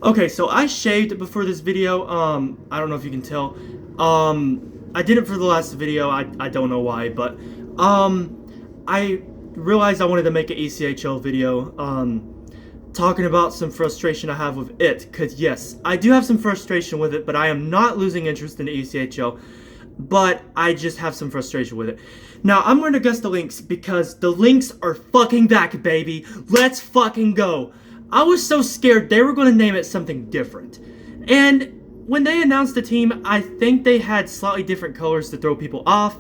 Okay, so I shaved before this video. I don't know if you can tell. I did it for the last video. I don't know why, but I realized I wanted to make an ECHL video. Talking about some frustration I have with it. Cause yes, I do have some frustration with it, but I am not losing interest in the ECHL. But I just have some frustration with it. Now, I'm going to guess the links because the links are fucking back, baby. Let's fucking go. I was so scared they were going to name it something different. And when they announced the team, I think they had slightly different colors to throw people off.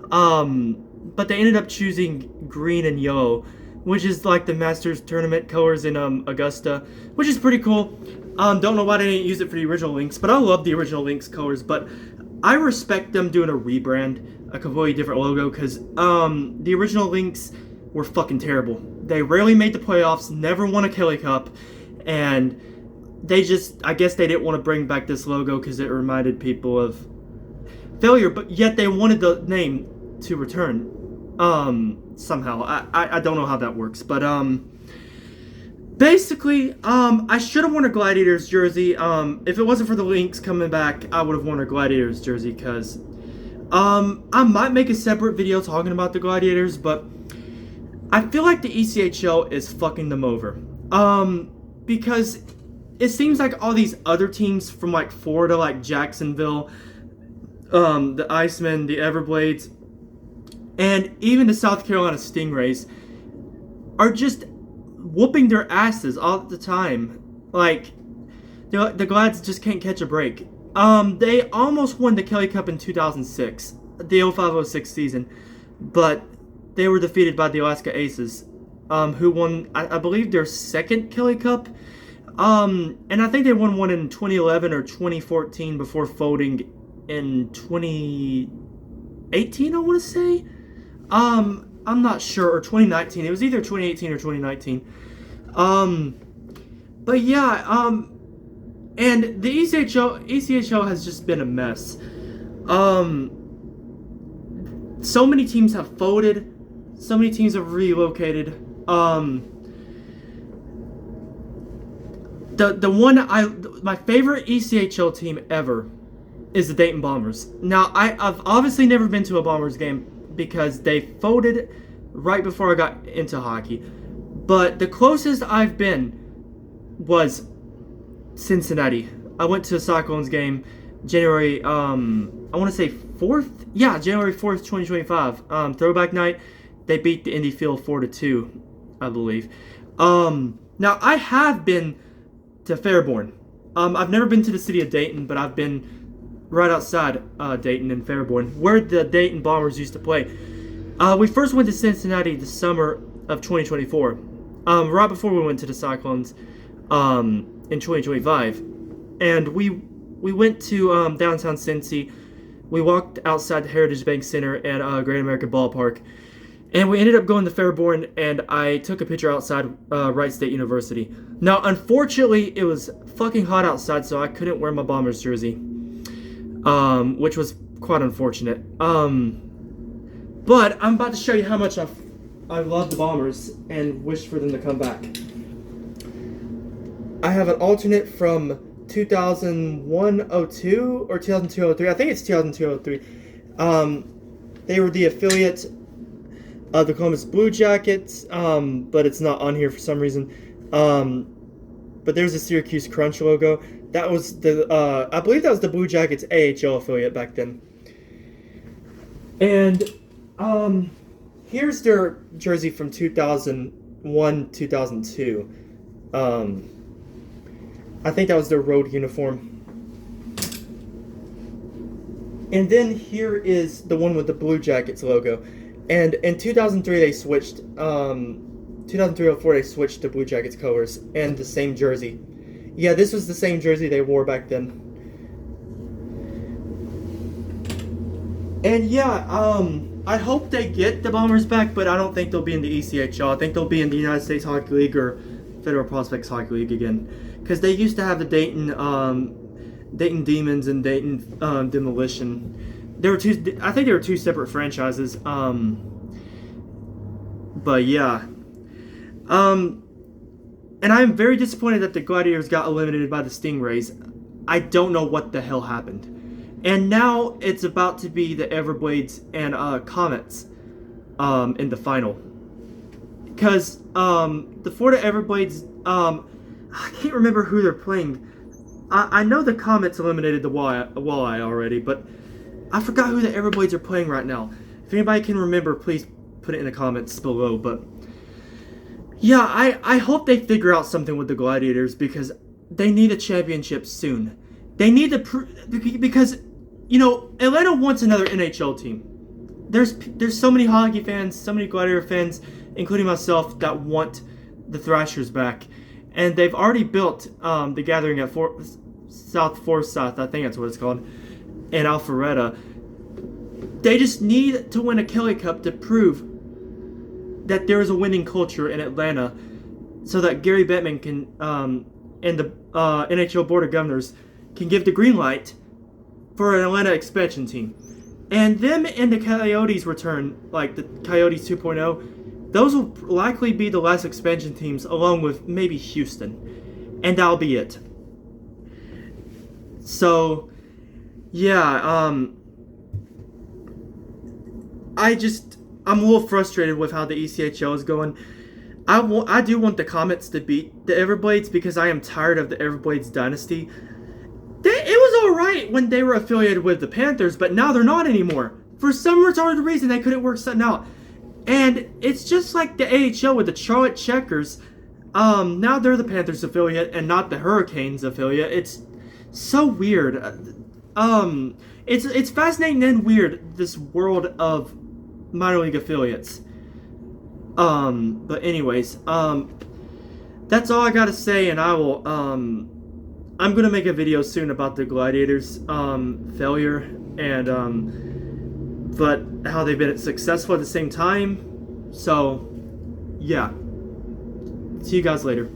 But they ended up choosing green and yellow, which is like the Masters tournament colors in Augusta, which is pretty cool. Don't know why they didn't use it for the original links, but I love the original links colors. But I respect them doing a rebrand, a completely different logo, because the original links were fucking terrible. They rarely made the playoffs, never won a Kelly Cup, and they just, I guess they didn't want to bring back this logo because it reminded people of failure, but yet they wanted the name to return somehow. I don't know how that works, but basically, I should have worn a Gladiators jersey. If it wasn't for the links coming back, I would have worn a Gladiators jersey, because I might make a separate video talking about the Gladiators, but I feel like the ECHL is fucking them over. Because it seems like all these other teams from like Florida, like Jacksonville, the Icemen, the Everblades, and even the South Carolina Stingrays are just whooping their asses all the time. Like, the Glads just can't catch a break. They almost won the Kelly Cup in 2006, the 05-06 season, but they were defeated by the Alaska Aces, who won, I believe, their second Kelly Cup. And I think they won one in 2011 or 2014 before folding in 2018, I want to say. I'm not sure, or 2019. It was either 2018 or 2019. But yeah, and the ECHL has just been a mess. So many teams have folded. So many teams have relocated. My favorite ECHL team ever is the Dayton Bombers. Now, I've obviously never been to a Bombers game because they folded right before I got into hockey. But the closest I've been was Cincinnati. I went to a Cyclones game January, I want to say 4th? Yeah, January 4th, 2025. Throwback night. They beat the Indy Field 4-2, I believe. Now, I have been to Fairborn. I've never been to the city of Dayton, but I've been right outside Dayton and Fairborn, where the Dayton Bombers used to play. We first went to Cincinnati the summer of 2024, right before we went to the Cyclones in 2025. And we went to downtown Cincy. We walked outside the Heritage Bank Center at Great American Ballpark. And we ended up going to Fairborn, and I took a picture outside Wright State University. Now, unfortunately, it was fucking hot outside, so I couldn't wear my Bombers jersey, which was quite unfortunate. But I'm about to show you how much I love the Bombers and wish for them to come back. I have an alternate from 2001-02 or 2002-03. I think it's 2002-03. They were the affiliate the Columbus Blue Jackets, but it's not on here for some reason. But there's a Syracuse Crunch logo. That was the, I believe that was the Blue Jackets AHL affiliate back then. And here's their jersey from 2001-2002. I think that was their road uniform. And then here is the one with the Blue Jackets logo. And in 2003 they switched, 2003-04 they switched to Blue Jackets colors and the same jersey. Yeah, this was the same jersey they wore back then. And yeah, I hope they get the Bombers back, but I don't think they'll be in the ECHL. I think they'll be in the United States Hockey League or Federal Prospects Hockey League again. Because they used to have the Dayton Demons and Dayton Demolition. There were two. I think there were two separate franchises. But yeah. And And I'm very disappointed that the Gladiators got eliminated by the Stingrays. I don't know what the hell happened. And now it's about to be the Everblades and Comets in the final. Because the Florida Everblades, I can't remember who they're playing. I know the Comets eliminated the Walleye already, but I forgot who the Everblades are playing right now. If anybody can remember, please put it in the comments below. But yeah, I hope they figure out something with the Gladiators, because they need a championship soon. They need to because, you know, Atlanta wants another NHL team. There's so many hockey fans, so many Gladiator fans, including myself, that want the Thrashers back. And they've already built the Gathering at South Forsyth, I think that's what it's called, in Alpharetta. They just need to win a Kelly Cup to prove that there is a winning culture in Atlanta, so that Gary Bettman can and the NHL Board of Governors can give the green light for an Atlanta expansion team. And them and the Coyotes return, like the Coyotes 2.0, those will likely be the last expansion teams, along with maybe Houston. And that'll be it. So, yeah, I'm a little frustrated with how the ECHL is going. I do want the Comets to beat the Everblades, because I am tired of the Everblades dynasty. It was alright when they were affiliated with the Panthers, but now they're not anymore. For some retarded reason, they couldn't work something out. And it's just like the AHL with the Charlotte Checkers. Now they're the Panthers affiliate and not the Hurricanes affiliate. It's so weird. It's fascinating and weird, this world of minor league affiliates. But anyways, that's all I gotta say, and I will, I'm gonna make a video soon about the Gladiators, failure, and, but how they've been successful at the same time. So, yeah. See you guys later.